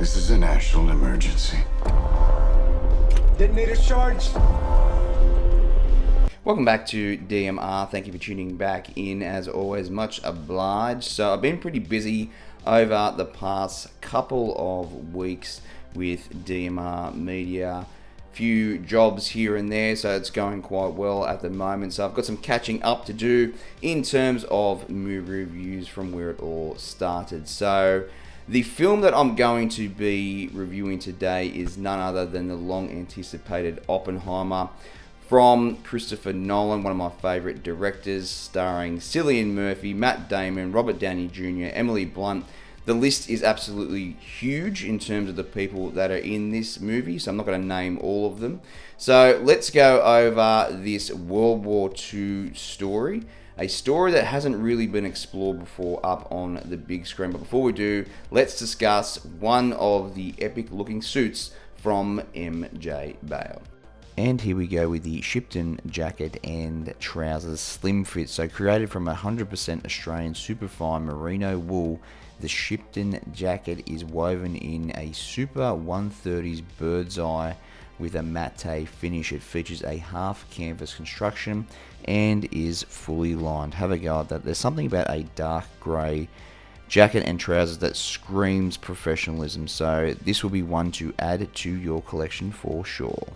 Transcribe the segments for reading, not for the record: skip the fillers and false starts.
This is a national emergency. Detonator charged. Welcome back to DMR. Thank you for tuning back in. As always, much obliged. So I've been pretty busy over the past couple of weeks with DMR Media. Few jobs here and there, so it's going quite well at the moment. So I've got some catching up to do in terms of movie reviews from where it all started. So the film that I'm going to be reviewing today is none other than the long anticipated Oppenheimer from Christopher Nolan, one of my favorite directors, starring Cillian Murphy, Matt Damon, Robert Downey Jr., Emily Blunt. The list is absolutely huge in terms of the people that are in this movie, so I'm not going to name all of them. So let's go over this World War II story, a story that hasn't really been explored before up on the big screen. But before we do, let's discuss one of the epic-looking suits from MJ Bale. And here we go with the Shipton jacket and trousers, slim fit. So created from 100% Australian superfine merino wool, the Shipton jacket is woven in a super 130s bird's eye with a matte finish. It features a half canvas construction and is fully lined. Have a go at that. There's something about a dark grey jacket and trousers that screams professionalism. So this will be one to add to your collection for sure.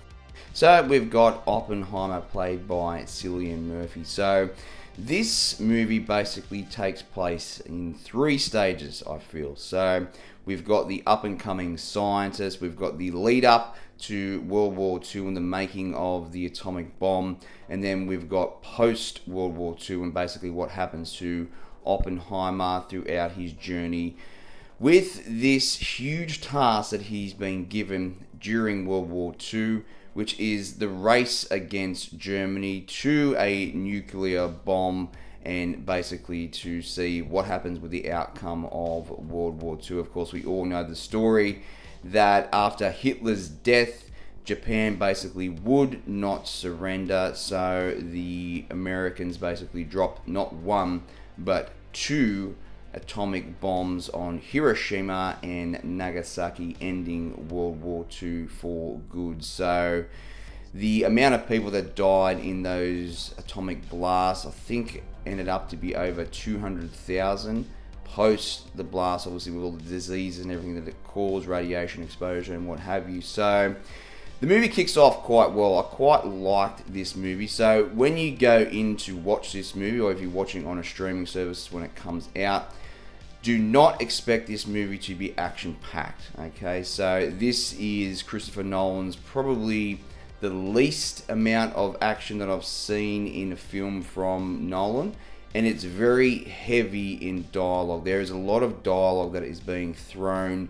So we've got Oppenheimer, played by Cillian Murphy. So this movie basically takes place in three stages, I feel. So we've got the up-and-coming scientist, we've got the lead-up to World War II and the making of the atomic bomb, and then we've got post-World War II and basically what happens to Oppenheimer throughout his journey with this huge task that he's been given during World War II, which is the race against Germany to a nuclear bomb, and basically to see what happens with the outcome of World War II. Of course, we all know the story that after Hitler's death, Japan basically would not surrender, so the Americans basically dropped not one, but two atomic bombs on Hiroshima and Nagasaki, ending World War II for good. So the amount of people that died in those atomic blasts, I think, ended up to be over 200,000 post the blast, obviously with all the diseases and everything that it caused, radiation exposure and what have you. So the movie kicks off quite well. I quite liked this movie. So when you go in to watch this movie, or if you're watching on a streaming service when it comes out, do not expect this movie to be action-packed, okay? So this is Christopher Nolan's probably the least amount of action that I've seen in a film from Nolan, and it's very heavy in dialogue. There is a lot of dialogue that is being thrown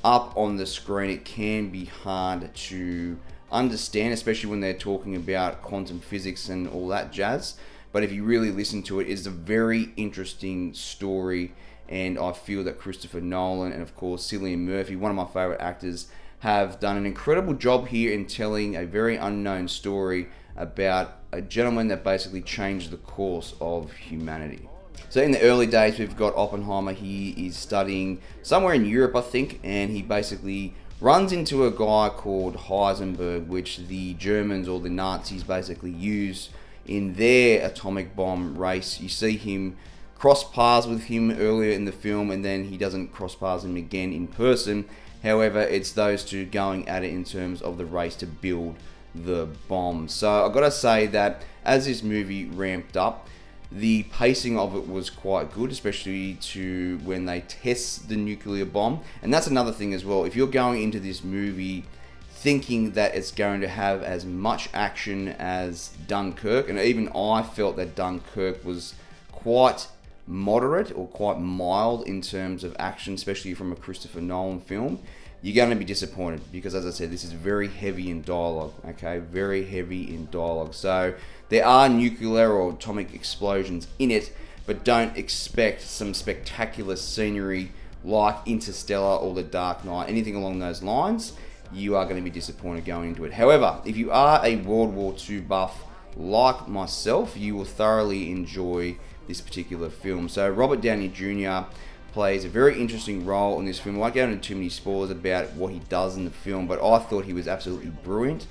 up on the screen. It can be hard to understand, especially when they're talking about quantum physics and all that jazz. But if you really listen to it, it's a very interesting story. And I feel that Christopher Nolan and, of course, Cillian Murphy, one of my favorite actors, have done an incredible job here in telling a very unknown story about a gentleman that basically changed the course of humanity. So in the early days, we've got Oppenheimer. He is studying somewhere in Europe, I think, and he basically runs into a guy called Heisenberg, which the Germans or the Nazis basically use in their atomic bomb race. You see him cross paths with him earlier in the film, and then he doesn't cross paths him again in person. However, it's those two going at it in terms of the race to build the bomb. So I've got to say that as this movie ramped up, the pacing of it was quite good, especially to when they test the nuclear bomb. And that's another thing as well. If you're going into this movie thinking that it's going to have as much action as Dunkirk, and even I felt that Dunkirk was quite moderate or quite mild in terms of action, especially from a Christopher Nolan film, you're going to be disappointed because, as I said, this is very heavy in dialogue, okay? Very heavy in dialogue. So there are nuclear or atomic explosions in it, but don't expect some spectacular scenery like Interstellar or The Dark Knight, anything along those lines. You are going to be disappointed going into it. However, if you are a World War II buff like myself, you will thoroughly enjoy this particular film. So Robert Downey Jr. plays a very interesting role in this film. I won't go into too many spoilers about what he does in the film, but I thought he was absolutely brilliant.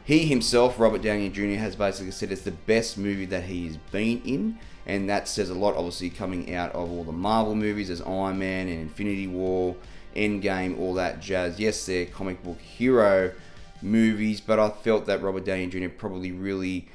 He himself, Robert Downey Jr., has basically said it's the best movie that he's been in, and that says a lot, obviously, coming out of all the Marvel movies. There's Iron Man and Infinity War, Endgame, all that jazz. Yes, they're comic book hero movies, but I felt that Robert Downey Jr. probably really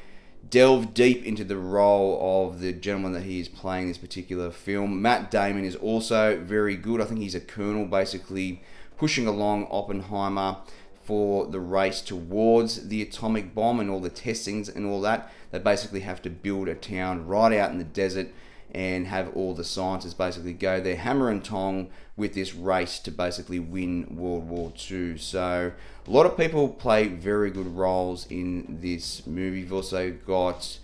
delved deep into the role of the gentleman that he is playing this particular film. Matt Damon is also very good. I think he's a colonel, basically pushing along Oppenheimer for the race towards the atomic bomb and all the testings and all that. They basically have to build a town right out in the desert and have all the scientists basically go there hammer and tong with this race to basically win World War II. So a lot of people play very good roles in this movie. You've also got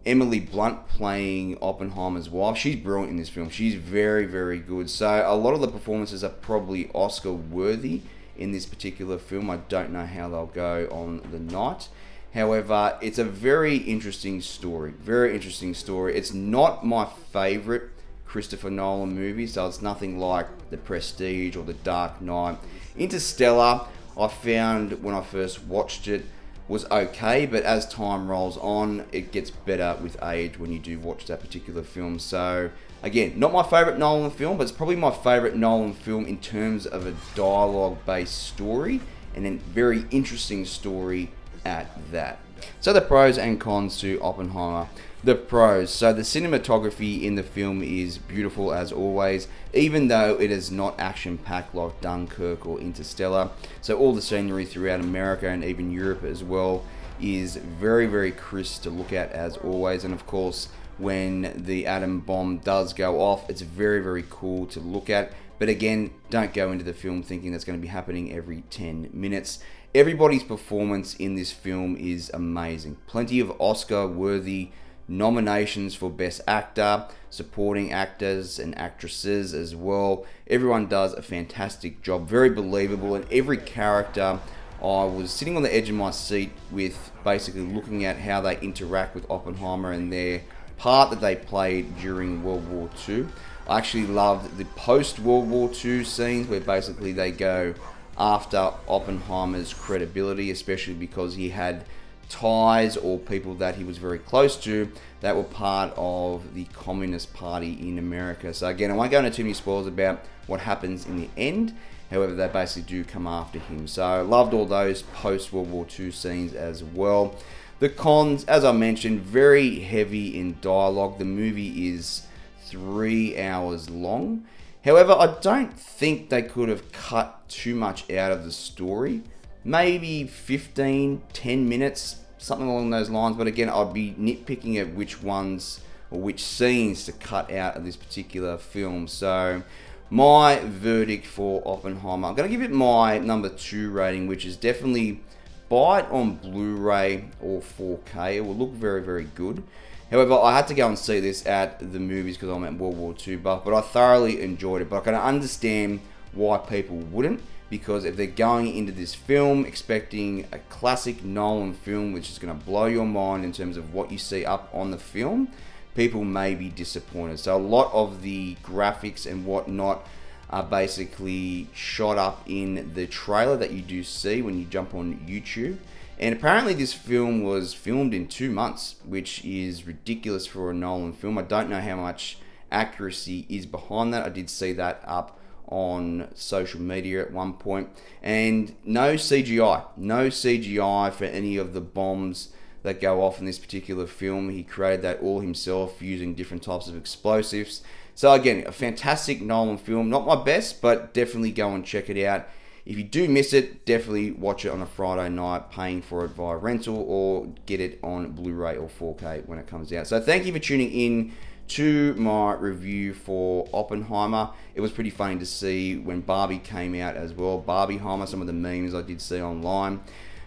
Emily Blunt playing Oppenheimer's wife. She's brilliant in this film. She's very, very good. So a lot of the performances are probably Oscar worthy in this particular film. I don't know how they'll go on the night. However, it's a very interesting story. Very interesting story. It's not my favorite Christopher Nolan movie, so it's nothing like The Prestige or The Dark Knight. Interstellar, I found when I first watched it, was okay, but as time rolls on, it gets better with age when you do watch that particular film. So again, not my favorite Nolan film, but it's probably my favorite Nolan film in terms of a dialogue-based story, and a very interesting story at that. So the pros and cons to Oppenheimer. The pros. So the cinematography in the film is beautiful as always, even though it is not action-packed like Dunkirk or Interstellar. So all the scenery throughout America and even Europe as well is very, very crisp to look at as always. And of course, when the atom bomb does go off, it's very, very cool to look at. But again, don't go into the film thinking that's going to be happening every 10 minutes. Everybody's performance in this film is amazing. Plenty of Oscar-worthy nominations for Best Actor, supporting actors and actresses as well. Everyone does a fantastic job, very believable, and every character, I was sitting on the edge of my seat with basically looking at how they interact with Oppenheimer and their part that they played during World War II. I actually loved the post-World War II scenes where basically they go after Oppenheimer's credibility, especially because he had ties or people that he was very close to that were part of the Communist Party in America. So again, I won't go into too many spoilers about what happens in the end. However, they basically do come after him. So I loved all those post-World War II scenes as well. The cons, as I mentioned, very heavy in dialogue. The movie is 3 hours long. However, I don't think they could have cut too much out of the story. Maybe 10 minutes, something along those lines. But again, I'd be nitpicking at which ones or which scenes to cut out of this particular film. So my verdict for Oppenheimer, I'm going to give it my number 2 rating, which is definitely buy it on Blu-ray or 4K. It will look very, very good. However, I had to go and see this at the movies because I'm at World War II buff, but I thoroughly enjoyed it. But I can understand why people wouldn't, because if they're going into this film expecting a classic Nolan film, which is going to blow your mind in terms of what you see up on the film, people may be disappointed. So a lot of the graphics and whatnot are basically shot up in the trailer that you do see when you jump on YouTube. And apparently this film was filmed in 2 months, which is ridiculous for a Nolan film. I don't know how much accuracy is behind that. I did see that up on social media at one point. And no CGI. No CGI for any of the bombs that go off in this particular film. He created that all himself using different types of explosives. So again, a fantastic Nolan film. Not my best, but definitely go and check it out. If you do miss it, definitely watch it on a Friday night, paying for it via rental, or get it on Blu-ray or 4K when it comes out. So thank you for tuning in to my review for Oppenheimer. It was pretty funny to see when Barbie came out as well. Barbieheimer, some of the memes I did see online.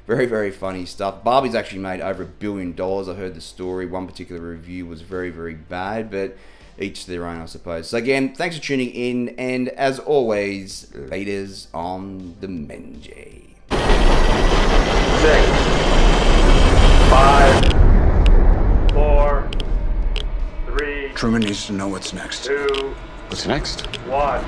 Very, very funny stuff. Barbie's actually made over $1 billion. I heard the story. One particular review was very, very bad, but each to their own, I suppose. So again, thanks for tuning in, and as always, laters on the Menjay. 6, 5, 4, 3. Truman needs to know what's next. 2, What's next? What?